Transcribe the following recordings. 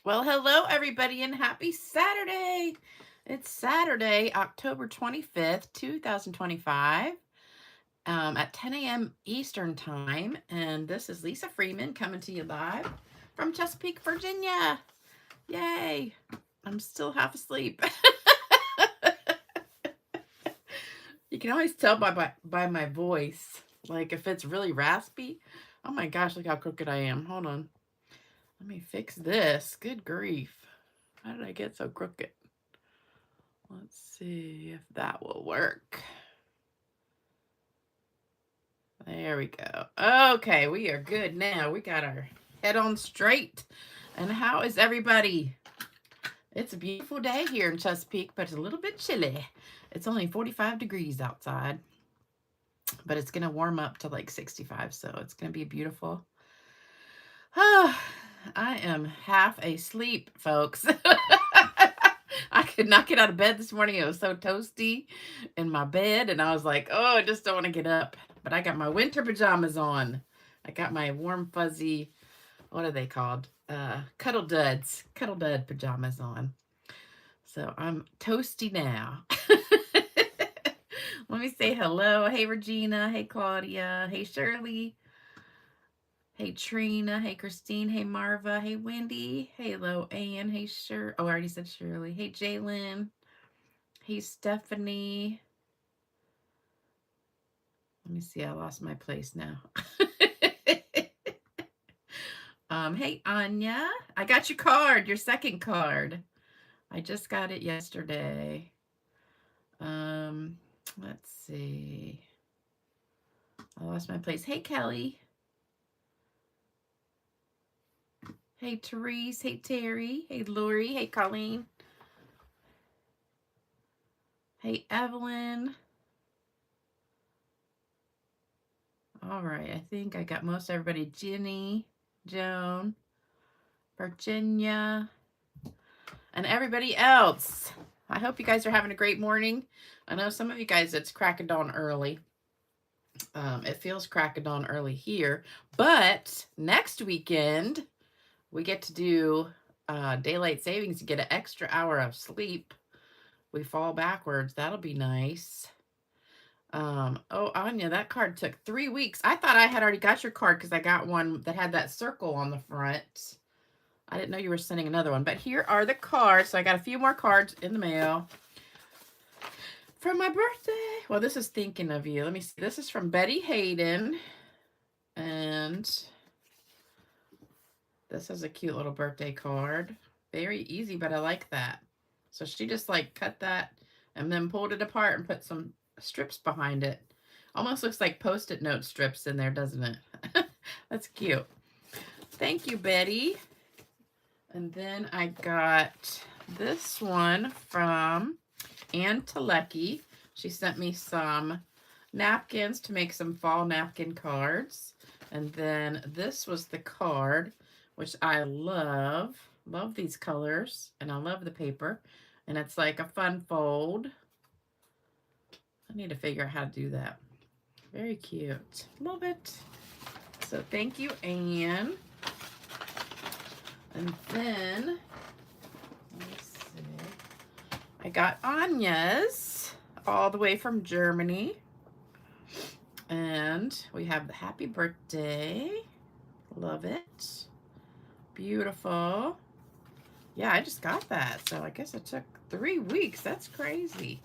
Well, hello everybody and happy Saturday. It's Saturday, October 25th, 2025, at 10 a.m. Eastern Time. And this is Lisa Freeman coming to you live from Chesapeake, Virginia. Yay. I'm still half asleep. You can always tell by my voice, like if it's really raspy. Oh my gosh, look how crooked I am. Hold on. Let me fix this. Good grief. How did I get so crooked? Let's see if that will work. There we go. Okay, we are good now. We got our head on straight. And how is everybody? It's a beautiful day here in Chesapeake, but it's a little bit chilly. It's only 45 degrees outside, but it's going to warm up to like 65, so it's going to be beautiful. I am half asleep, folks. I could not get out of bed this morning. It was so toasty in my bed, and I was like, oh, I just don't want to get up. But I got my winter pajamas on. I got my warm, fuzzy, what are they called? Cuddle dud pajamas on. So I'm toasty now. Let me say hello. Hey, Regina. Hey, Claudia. Hey, Shirley. Hey, Trina. Hey, Christine. Hey, Marva. Hey, Wendy. Hey, Ann. Hey, oh, I already said Shirley. Hey, Jalen. Hey, Stephanie. Let me see. I lost my place now. Hey, Anya. I got your card, your second card. I just got it yesterday. Let's see. I lost my place. Hey, Kelly. Hey, Therese. Hey, Terry. Hey, Lori. Hey, Colleen. Hey, Evelyn. All right. I think I got most everybody. Jenny, Joan, Virginia, and everybody else. I hope you guys are having a great morning. I know some of you guys, it's crack of dawn early. It feels crack of dawn early here. But next weekend, we get to do daylight savings to get an extra hour of sleep. We fall backwards. That'll be nice. Oh, Anya, that card took 3 weeks. I thought I had already got your card because I got one that had that circle on the front. I didn't know you were sending another one, but here are the cards. So I got a few more cards in the mail for my birthday. Well, this is thinking of you. Let me see. This is from Betty Hayden. And this is a cute little birthday card. Very easy, but I like that. So she just like cut that and then pulled it apart and put some strips behind it. Almost looks like Post-it note strips in there, doesn't it? That's cute. Thank you, Betty. And then I got this one from Ann Telecki. She sent me some napkins to make some fall napkin cards. And then this was the card, which I love. Love these colors, and I love the paper. And it's like a fun fold. I need to figure out how to do that. Very cute. Love it. So thank you, Anne. And then, let's see. I got Anya's all the way from Germany. And we have the happy birthday. Love it. Beautiful. Yeah, I just got that. So I guess it took 3 weeks. That's crazy.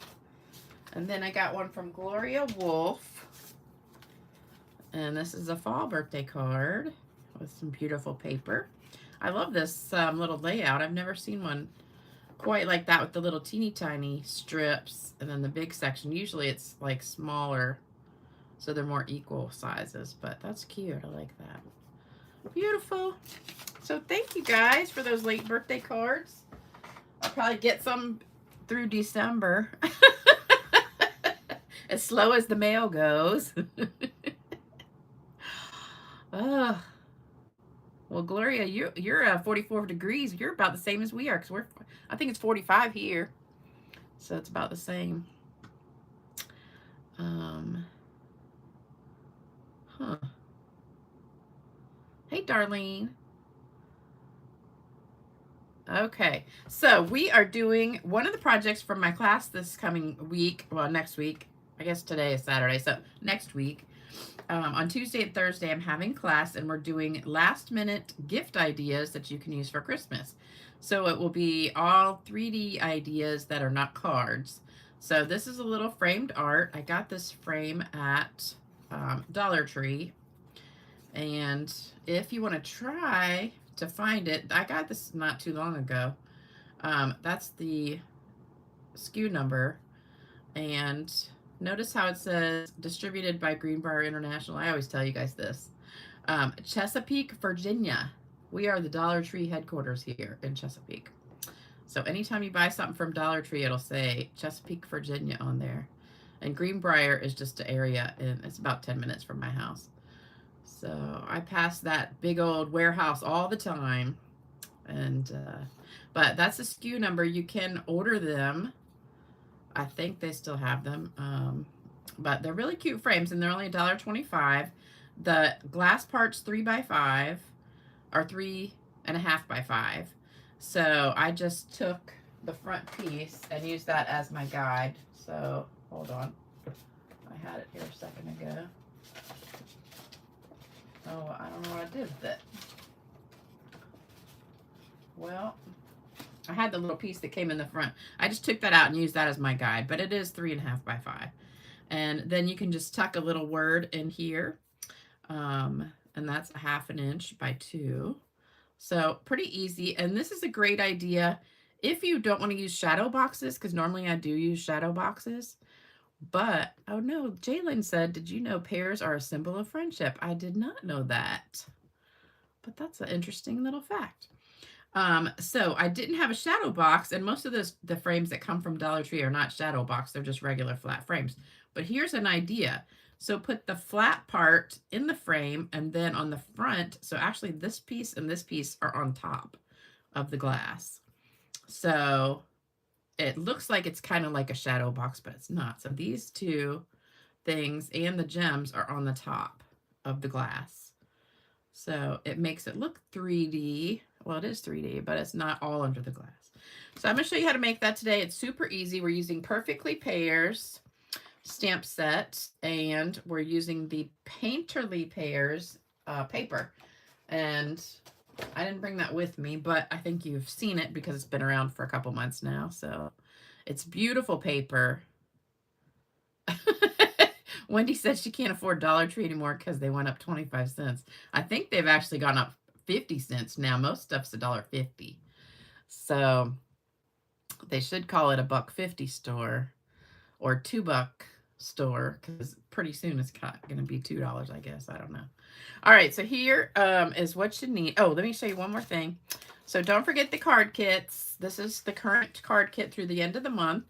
And then I got one from Gloria Wolf. And this is a fall birthday card with some beautiful paper. I love this little layout. I've never seen one quite like that with the little teeny tiny strips and then the big section. Usually it's like smaller, so they're more equal sizes, but that's cute. I like that. Beautiful. So thank you guys for those late birthday cards. I'll probably get some through December. As slow as the mail goes. Well, Gloria, you're 44 degrees. You're about the same as we are, because I think it's 45 here. So it's about the same. Hey, Darlene. Okay, so we are doing one of the projects from my class this coming week. Well, next week. I guess today is Saturday, so next week. On Tuesday and Thursday, I'm having class, and we're doing last-minute gift ideas that you can use for Christmas. So it will be all 3D ideas that are not cards. So this is a little framed art. I got this frame at Dollar Tree. And if you want to try to find it, I got this not too long ago. That's the SKU number. And notice how it says distributed by Greenbrier International. I always tell you guys this. Chesapeake, Virginia. We are the Dollar Tree headquarters here in Chesapeake. So anytime you buy something from Dollar Tree, it'll say Chesapeake, Virginia on there. And Greenbrier is just an area, and it's about 10 minutes from my house. So I pass that big old warehouse all the time. And but that's a SKU number. You can order them. I think they still have them. But they're really cute frames, and they're only $1.25. The glass parts 3x5 are 3.5 by 5. So I just took the front piece and used that as my guide. So hold on. I had it here a second ago. Oh, I don't know what I did with it. Well, I had the little piece that came in the front. I just took that out and used that as my guide, but it is 3.5 by 5. And then you can just tuck a little word in here. And that's 1/2 inch by 2. So pretty easy. And this is a great idea if you don't want to use shadow boxes, because normally I do use shadow boxes. But, oh no, Jalen said, did you know pears are a symbol of friendship? I did not know that. But that's an interesting little fact. So I didn't have a shadow box, and most of the frames that come from Dollar Tree are not shadow box. They're just regular flat frames. But here's an idea. So put the flat part in the frame, and then on the front, so actually this piece and this piece are on top of the glass. So it looks like it's kind of like a shadow box, but it's not. So these two things and the gems are on the top of the glass. So it makes it look 3D. Well, it is 3D, but it's not all under the glass. So I'm going to show you how to make that today. It's super easy. We're using Perfectly Pears stamp set, and we're using the Painterly Pears paper. And I didn't bring that with me, but I think you've seen it because it's been around for a couple months now. So it's beautiful paper. Wendy said she can't afford Dollar Tree anymore because they went up 25 cents. I think they've actually gone up 50 cents now. Most stuff's $1.50. So they should call it a $1.50 store or $2 store, because pretty soon it's going to be $2, I guess. I don't know. All right, so here is what you need. Oh, let me show you one more thing. So don't forget the card kits. This is the current card kit through the end of the month.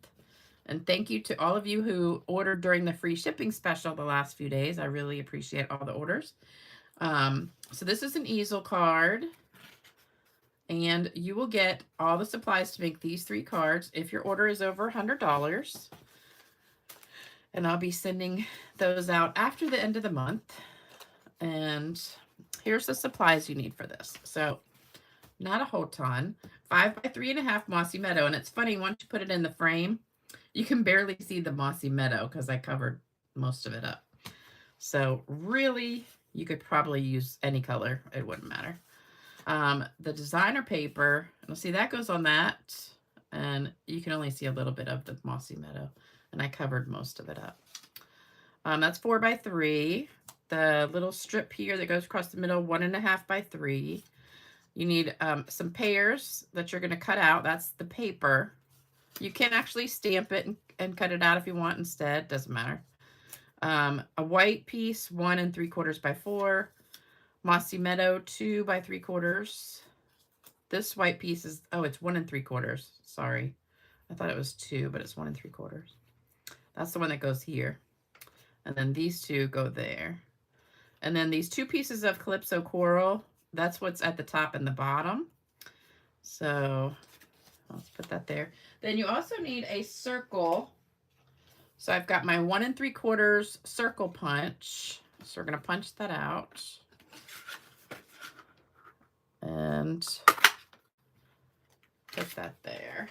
And thank you to all of you who ordered during the free shipping special the last few days. I really appreciate all the orders. So this is an easel card. And you will get all the supplies to make these 3 cards if your order is over $100. And I'll be sending those out after the end of the month. And here's the supplies you need for this. So not a whole ton. 5 by 3.5 Mossy Meadow. And it's funny, once you put it in the frame, you can barely see the Mossy Meadow because I covered most of it up. So really, you could probably use any color. It wouldn't matter. The designer paper, you'll see that goes on that. And you can only see a little bit of the Mossy Meadow. And I covered most of it up. That's 4 by 3. The little strip here that goes across the middle, 1.5 by 3. You need some pears that you're going to cut out. That's the paper. You can actually stamp it and cut it out if you want instead. Doesn't matter. A white piece, 1 3/4 by 4. Mossy Meadow, 2 by 3/4. This white piece is, oh, it's 1 3/4. Sorry. I thought it was 2, but it's 1 3/4. That's the one that goes here. And then these 2 go there. And then these 2 pieces of Calypso Coral, that's what's at the top and the bottom. So let's put that there. Then you also need a circle. So I've got my 1 3/4 circle punch. So we're going to punch that out. And put that there.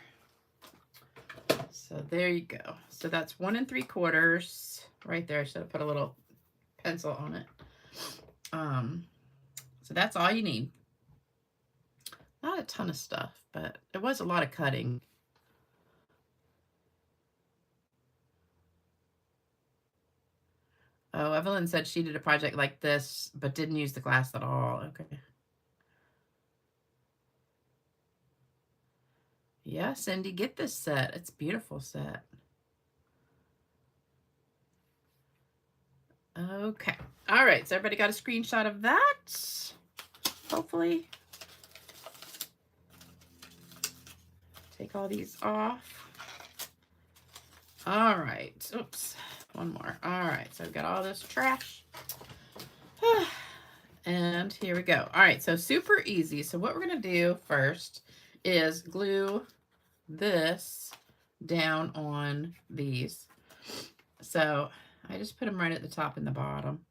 So there you go. So that's 1 3/4 right there. I should have put a little pencil on it. So that's all you need. Not a ton of stuff, but it was a lot of cutting. Oh, Evelyn said she did a project like this, but didn't use the glass at all. Okay. Yeah, Cindy, get this set. It's a beautiful set. Okay. All right. So everybody got a screenshot of that? Hopefully. Take all these off. All right. Oops. One more. All right. So I've got all this trash. And here we go. All right. So super easy. So what we're going to do first is glue this down on these. So I just put them right at the top and the bottom.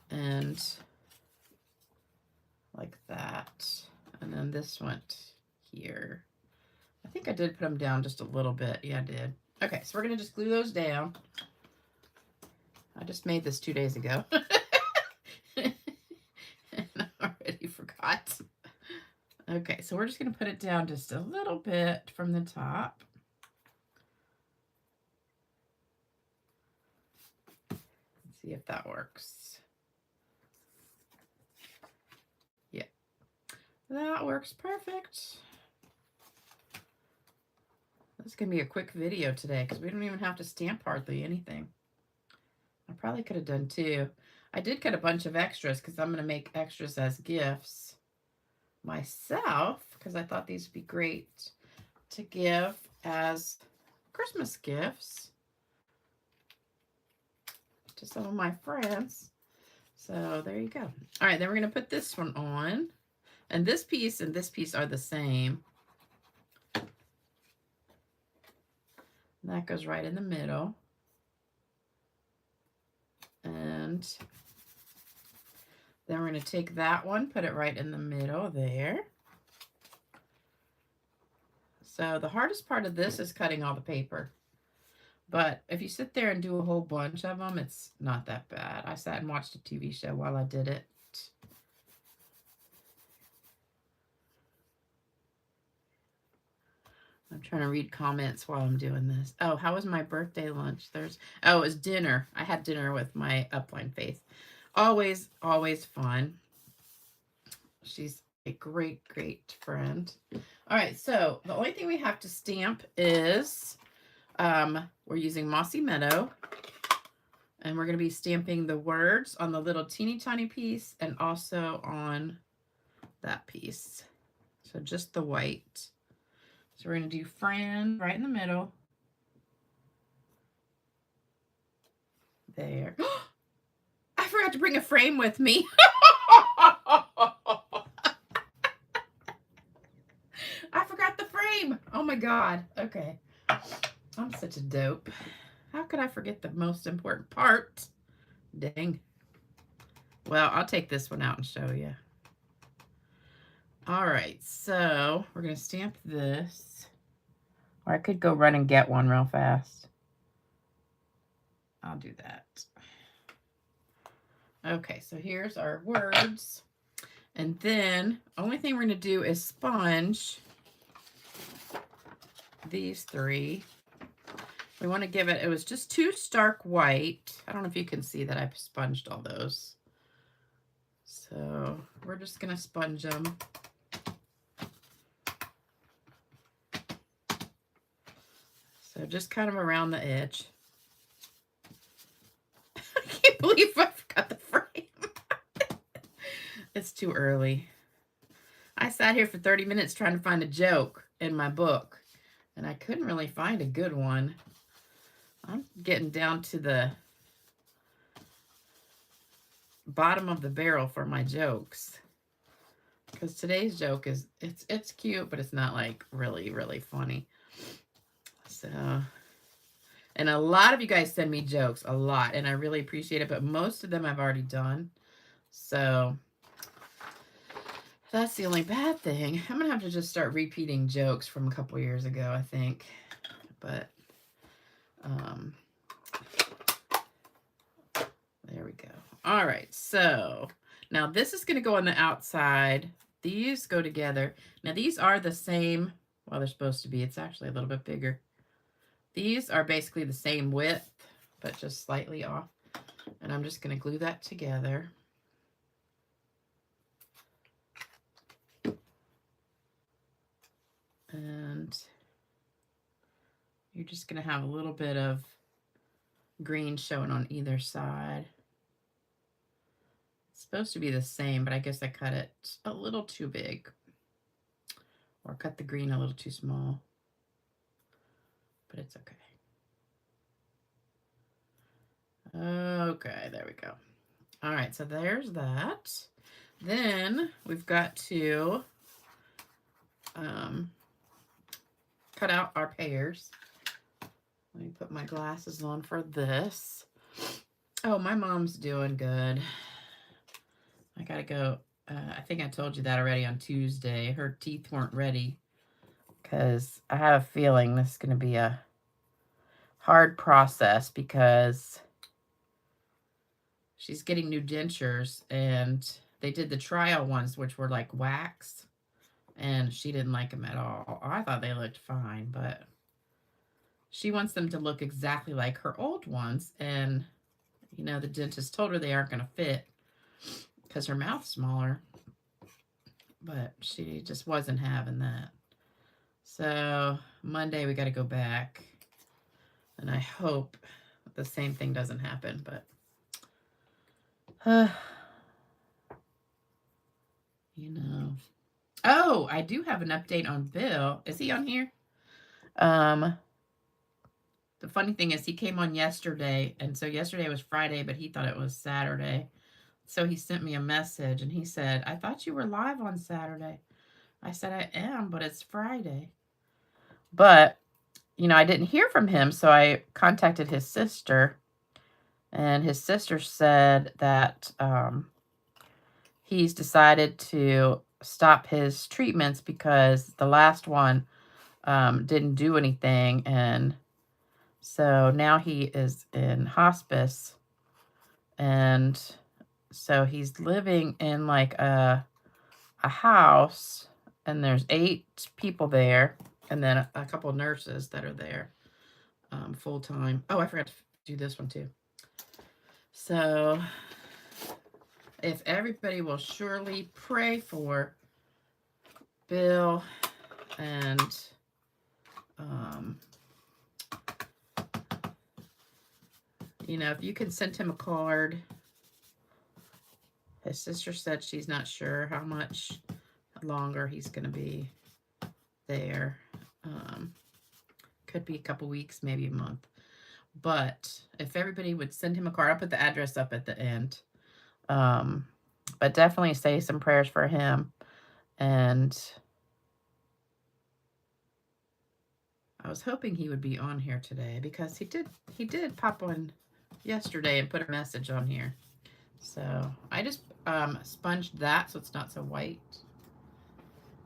And like that. And then this went here. I think I did put them down just a little bit. Yeah, I did. Okay, so we're going to just glue those down. I just made this 2 days ago. And I already forgot. Okay, so we're just going to put it down just a little bit from the top. Let's see if that works. Yeah, that works perfect. This is going to be a quick video today because we don't even have to stamp hardly anything. I probably could have done 2. I did cut a bunch of extras because I'm going to make extras as gifts myself because I thought these would be great to give as Christmas gifts to some of my friends. So there you go. All right, then we're going to put this one on. And this piece are the same. And that goes right in the middle. And then we're going to take that one, put it right in the middle there. So the hardest part of this is cutting all the paper. But if you sit there and do a whole bunch of them, it's not that bad. I sat and watched a TV show while I did it. I'm trying to read comments while I'm doing this. Oh, how was my birthday lunch? Oh, it was dinner. I had dinner with my upline Faith. Always, always fun. She's a great, great friend. All right, so the only thing we have to stamp is we're using Mossy Meadow. And we're going to be stamping the words on the little teeny tiny piece and also on that piece. So just the white. So we're going to do Fran right in the middle. There. I forgot to bring a frame with me. I forgot the frame. Oh my God. Okay. I'm such a dope. How could I forget the most important part? Dang. Well, I'll take this one out and show you. All right, so we're going to stamp this. Or I could go run and get one real fast. I'll do that. Okay, so here's our words. And then, only thing we're going to do is sponge these 3. We want to give it was just too stark white. I don't know if you can see that I've sponged all those. So we're just going to sponge them. So just kind of around the edge. I can't believe I forgot the frame. It's too early. I sat here for 30 minutes trying to find a joke in my book, and I couldn't really find a good one. I'm getting down to the bottom of the barrel for my jokes. Because today's joke is, it's cute, but it's not like really, really funny. So, and a lot of you guys send me jokes, a lot, and I really appreciate it, but most of them I've already done. So, That's the only bad thing. I'm gonna have to just start repeating jokes from a couple years ago, I think. But there we go. All right, so now this is gonna go on the outside. These go together. Now these are the same, well, they're supposed to be. It's actually a little bit bigger. These are basically the same width, but just slightly off. And I'm just gonna glue that together. And you're just gonna have a little bit of green showing on either side. It's supposed to be the same, but I guess I cut it a little too big, or cut the green a little too small, but it's okay. Okay, there we go. All right, so there's that. Then we've got to cut out our pears. Let me put my glasses on for this. Oh, my mom's doing good. I gotta go. I think I told you that already on Tuesday. Her teeth weren't ready because I have a feeling this is going to be a hard process because she's getting new dentures, and they did the trial ones, which were like wax, and she didn't like them at all. I thought they looked fine, but she wants them to look exactly like her old ones, and you know, the dentist told her they aren't going to fit because her mouth's smaller, but she just wasn't having that. So Monday we got to go back, and I hope the same thing doesn't happen, but you know. Oh, I do have an update on Bill. Is he on here? The funny thing is he came on yesterday, and so yesterday was Friday, but he thought it was Saturday. So he sent me a message, and he said, I thought you were live on Saturday. I said, I am, but it's Friday. But, you know, I didn't hear from him, so I contacted his sister, and his sister said that he's decided to stop his treatments because the last one didn't do anything, and so now he is in hospice, and so he's living in like a house, and there's 8 people there, and then a couple of nurses that are there full time. Oh, I forgot to do this one too. So if everybody will surely pray for Bill, and you know, if you can send him a card. His sister said she's not sure how much longer he's going to be there. Could be a couple weeks, maybe a month. But if everybody would send him a card, I'll put the address up at the end. But definitely say some prayers for him. And I was hoping he would be on here today because he did pop on yesterday and put a message on here. So I just sponged that so it's not so white,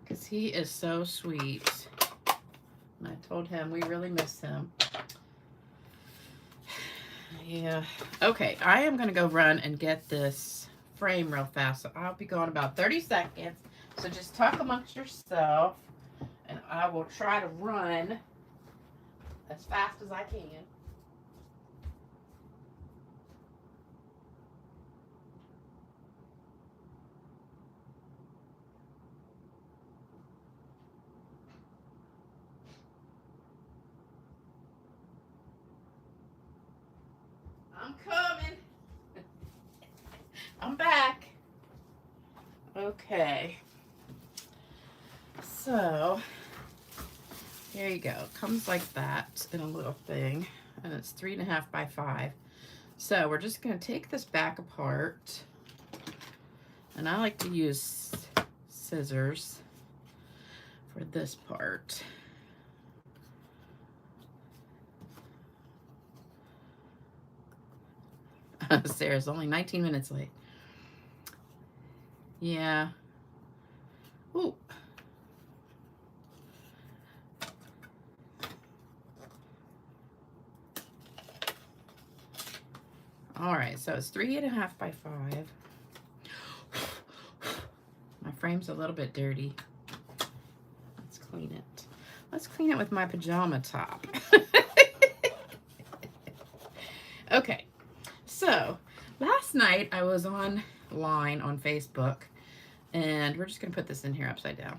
because he is so sweet. And I told him we really miss him. Yeah. Okay, I am going to go run and get this frame real fast. So I'll be gone about 30 seconds. So just talk amongst yourself, and I will try to run as fast as I can. I'm coming. I'm back. Okay. So, here you go. It comes like that in a little thing, and it's 3.5 by 5. So we're just going to take this back apart, and I like to use scissors for this part. Sarah's only 19 minutes late. Yeah. Ooh. All right, so it's 3.5 by 5. My frame's a little bit dirty. Let's clean it. Let's clean it with my pajama top. Okay, so last night I was online on Facebook, and we're just gonna put this in here upside down.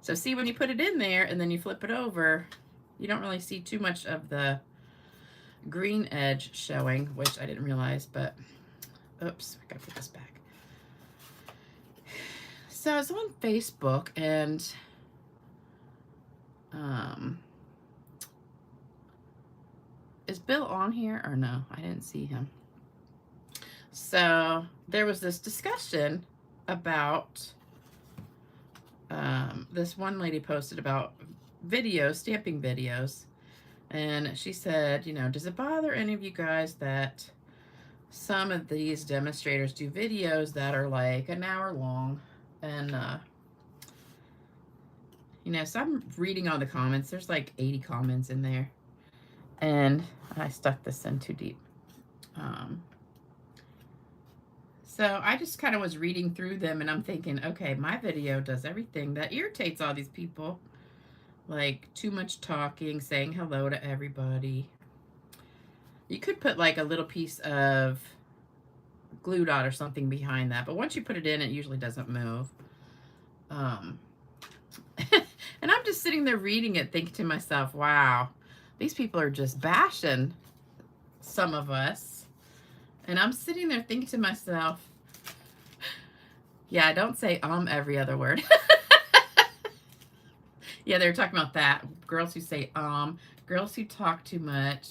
So see, when you put it in there and then you flip it over, you don't really see too much of the green edge showing, which I didn't realize, but oops, I gotta put this back. So I was on Facebook, and is Bill on here or no? I didn't see him. So there was this discussion about this one lady posted about videos, stamping videos, and she said, you know, does it bother any of you guys that some of these demonstrators do videos that are like an hour long? And you know, so I'm reading all the comments. There's like 80 comments in there, and I stuck this in too deep. So I just kind of was reading through them, and I'm thinking, okay, my video does everything that irritates all these people. Like too much talking, saying hello to everybody. You could put like a little piece of glue dot or something behind that, but once you put it in, it usually doesn't move. And I'm just sitting there reading it, thinking to myself, wow, these people are just bashing some of us. And I'm sitting there thinking to myself, yeah, don't say every other word. Yeah, they were talking about that. Girls who say girls who talk too much,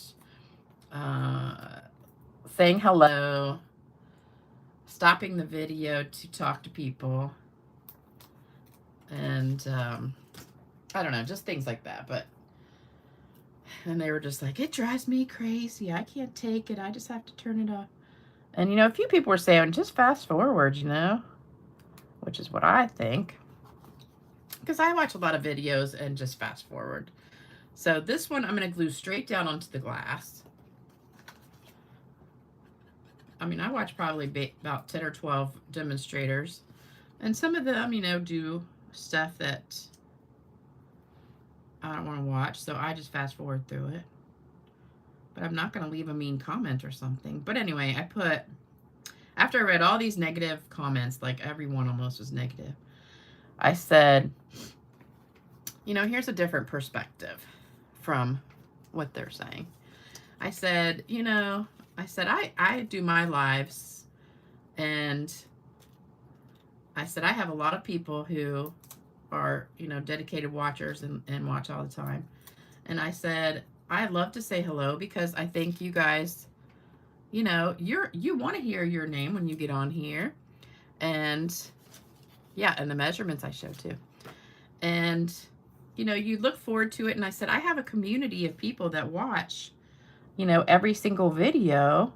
saying hello, stopping the video to talk to people, and I don't know, just things like that. But and they were just like, it drives me crazy. I can't take it. I just have to turn it off. And you know, a few people were saying, just fast forward, you know, which is what I think, because I watch a lot of videos and just fast forward. So this one I'm going to glue straight down onto the glass. I mean, I watch probably about 10 or 12 demonstrators, and some of them, you know, do stuff that I don't want to watch, so I just fast forward through it. But I'm not going to leave a mean comment or something. But anyway, I put, after I read all these negative comments, like everyone almost was negative, I said, you know, here's a different perspective from what they're saying. I said, you know, I do my lives, and I said, I have a lot of people who are, you know, dedicated watchers and watch all the time. And I said, I love to say hello because I think you guys, you know, you want to hear your name when you get on here. And yeah, and the measurements I show too. And, you know, you look forward to it. And I said, I have a community of people that watch, you know, every single video,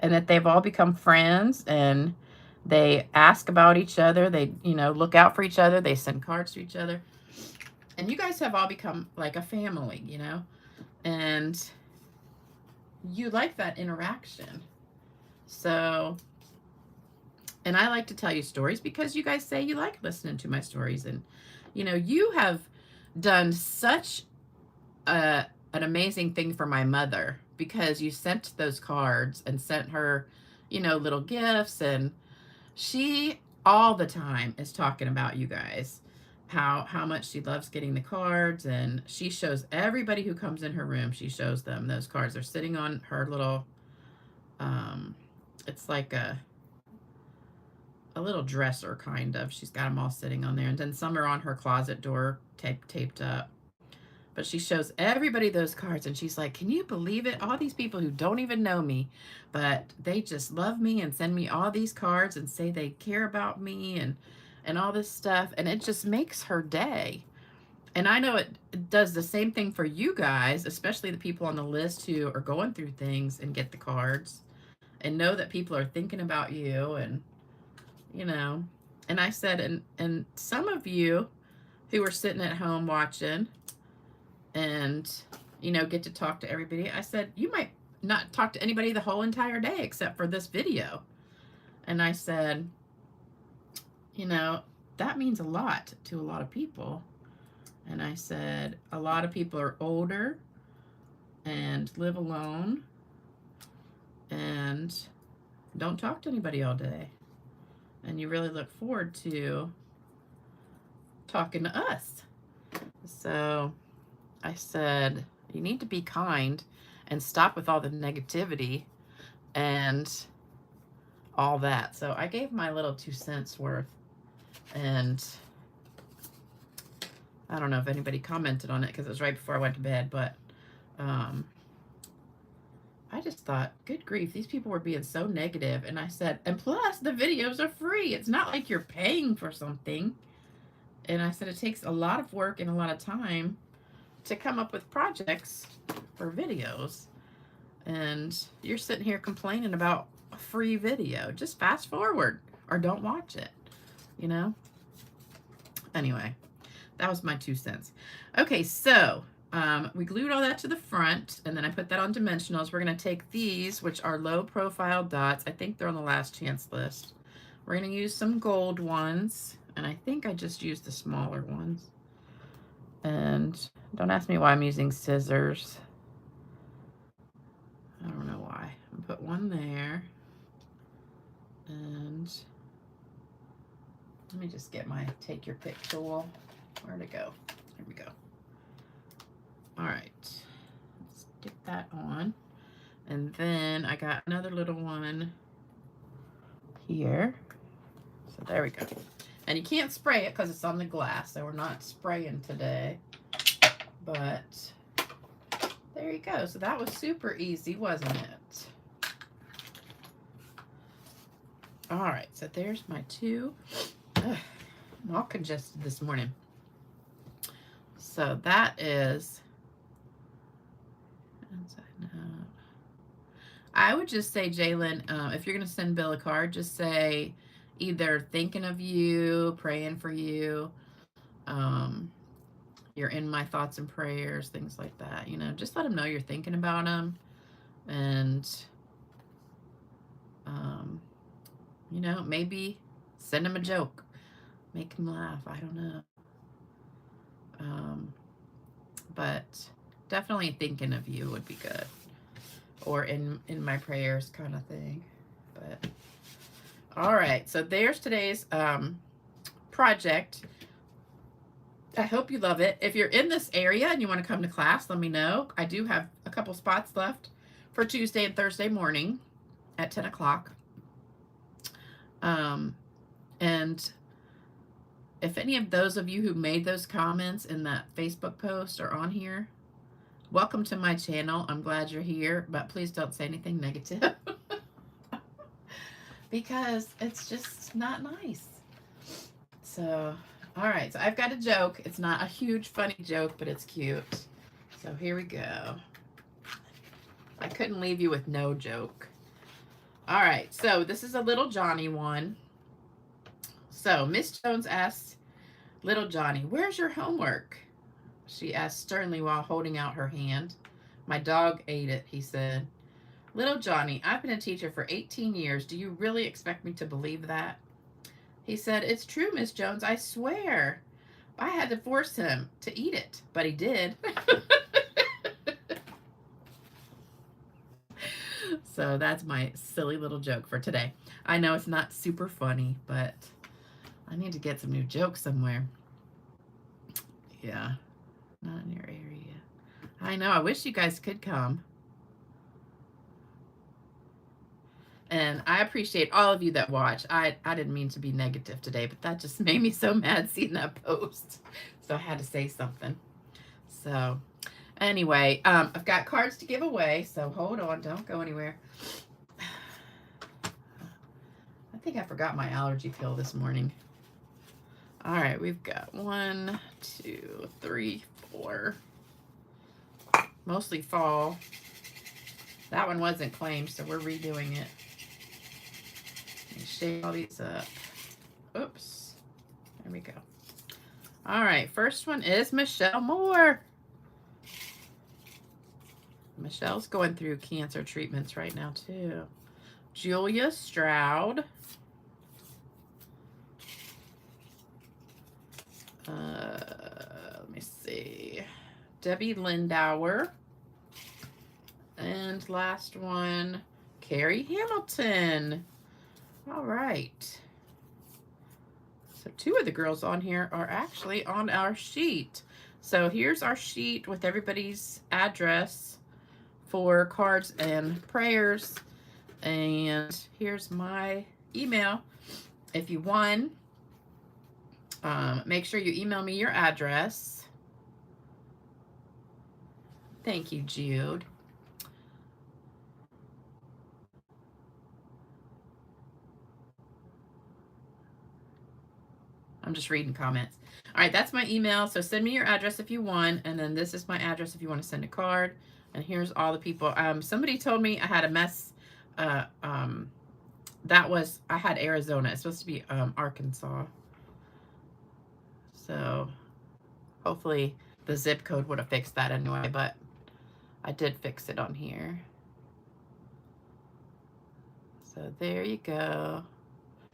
and that they've all become friends, and they ask about each other. They, you know, look out for each other. They send cards to each other. And you guys have all become like a family, you know, and you like that interaction. So, and I like to tell you stories because you guys say you like listening to my stories. And, you know, you have done such an amazing thing for my mother, because you sent those cards and sent her, you know, little gifts, and she all the time is talking about you guys, how much she loves getting the cards, and she shows everybody who comes in her room, she shows them those cards. They're sitting on her little, it's like a little dresser kind of. She's got them all sitting on there, and then some are on her closet door taped up. But she shows everybody those cards, and she's like, can you believe it? All these people who don't even know me, but they just love me and send me all these cards and say they care about me and all this stuff. And it just makes her day. And I know it does the same thing for you guys, especially the people on the list who are going through things and get the cards and know that people are thinking about you. And, you know, And I said, and some of you who were sitting at home watching and, you know, get to talk to everybody, I said, you might not talk to anybody the whole entire day except for this video. And I said, you know, that means a lot to a lot of people. And I said, a lot of people are older and live alone and don't talk to anybody all day. And you really look forward to talking to us. So I said, you need to be kind and stop with all the negativity and all that. So I gave my little 2 cents worth, and I don't know if anybody commented on it because it was right before I went to bed, but I just thought, good grief, these people were being so negative. And I said, and plus the videos are free. It's not like you're paying for something. And I said, it takes a lot of work and a lot of time to come up with projects for videos. And you're sitting here complaining about a free video. Just fast forward or don't watch it, you know? Anyway, that was my 2 cents. Okay, so we glued all that to the front, and then I put that on dimensionals. We're going to take these, which are low profile dots. I think they're on the last chance list. We're going to use some gold ones, and I think I just used the smaller ones. And don't ask me why I'm using scissors. I don't know why. I'll put one there. And let me just get my take your pick tool. Where'd it go? Here we go. All right, let's stick that on. And then I got another little one here. So there we go. And you can't spray it because it's on the glass, so we're not spraying today. But there you go. So that was super easy, wasn't it? All right, so there's my 2. Ugh, I'm all congested this morning. So that is, I would just say, Jalen, if you're going to send Bill a card, just say either thinking of you, praying for you, you're in my thoughts and prayers, things like that. You know, just let him know you're thinking about him. And, you know, maybe send him a joke. Make him laugh. I don't know. But definitely thinking of you would be good. Or in my prayers kind of thing. But all right, so there's today's project. I hope you love it. If you're in this area and you want to come to class, let me know. I do have a couple spots left for Tuesday and Thursday morning at 10 o'clock. And if any of those of you who made those comments in that Facebook post are on here, welcome to my channel. I'm glad you're here, but please don't say anything negative because it's just not nice. So, all right. So I've got a joke. It's not a huge funny joke, but it's cute. So here we go. I couldn't leave you with no joke. All right. So this is a little Johnny one. So Miss Jones asked little Johnny, "Where's your homework?" She asked sternly while holding out her hand. "My dog ate it," he said. "Little Johnny, I've been a teacher for 18 years. Do you really expect me to believe that?" He said, "It's true, Miss Jones, I swear. I had to force him to eat it, but he did." So that's my silly little joke for today. I know it's not super funny, but I need to get some new jokes somewhere. Yeah. Not in your area. I know. I wish you guys could come. And I appreciate all of you that watch. I didn't mean to be negative today, but that just made me so mad seeing that post. So I had to say something. So anyway, I've got cards to give away. So hold on. Don't go anywhere. I think I forgot my allergy pill this morning. All right, we've got 1, 2, 3, 4. Mostly fall. That one wasn't claimed, so we're redoing it. Let me shake all these up. Oops. we go. All right, first one is Michelle Moore. Michelle's going through cancer treatments right now, too. Julia Stroud. Let me see. Debbie Lindauer. And last one, Carrie Hamilton. All right. So 2 of the girls on here are actually on our sheet. So here's our sheet with everybody's address for cards and prayers. And here's my email. If you won, make sure you email me your address. Thank you, Jude. I'm just reading comments. All right, that's my email. So send me your address if you won. And then this is my address if you want to send a card. And here's all the people. Somebody told me I had a mess. I had Arizona. It's supposed to be Arkansas. So hopefully the zip code would have fixed that anyway. But I did fix it on here. So there you go.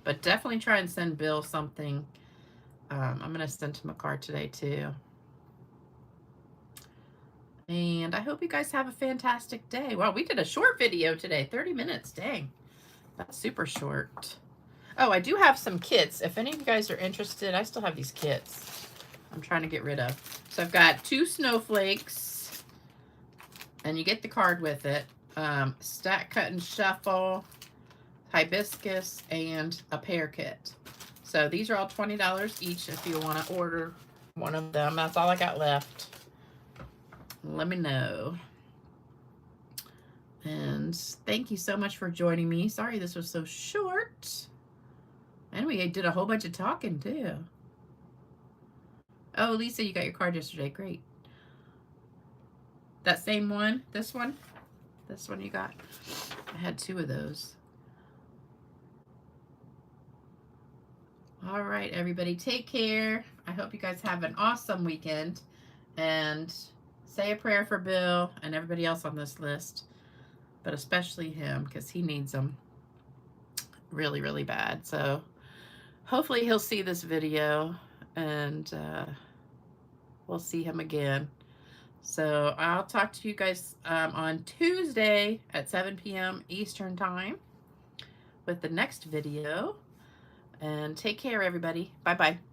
But definitely try and send Bill something. I'm going to send him a card today, too. And I hope you guys have a fantastic day. Wow, we did a short video today, 30 minutes. Dang, that's super short. Oh, I do have some kits. If any of you guys are interested, I still have these kits I'm trying to get rid of. So I've got 2 snowflakes, and you get the card with it. Stack, cut, and shuffle, hibiscus, and a pear kit. So these are all $20 each if you want to order one of them. That's all I got left. Let me know. And thank you so much for joining me. Sorry this was so short. And we did a whole bunch of talking too. Oh, Lisa, you got your card yesterday. Great. That same one? This one? This one you got? I had 2 of those. All right, everybody, take care. I hope you guys have an awesome weekend. And say a prayer for Bill and everybody else on this list, but especially him because he needs them really, really bad. So hopefully he'll see this video and we'll see him again. So I'll talk to you guys on Tuesday at 7 p.m. Eastern Time with the next video. And take care, everybody. Bye-bye.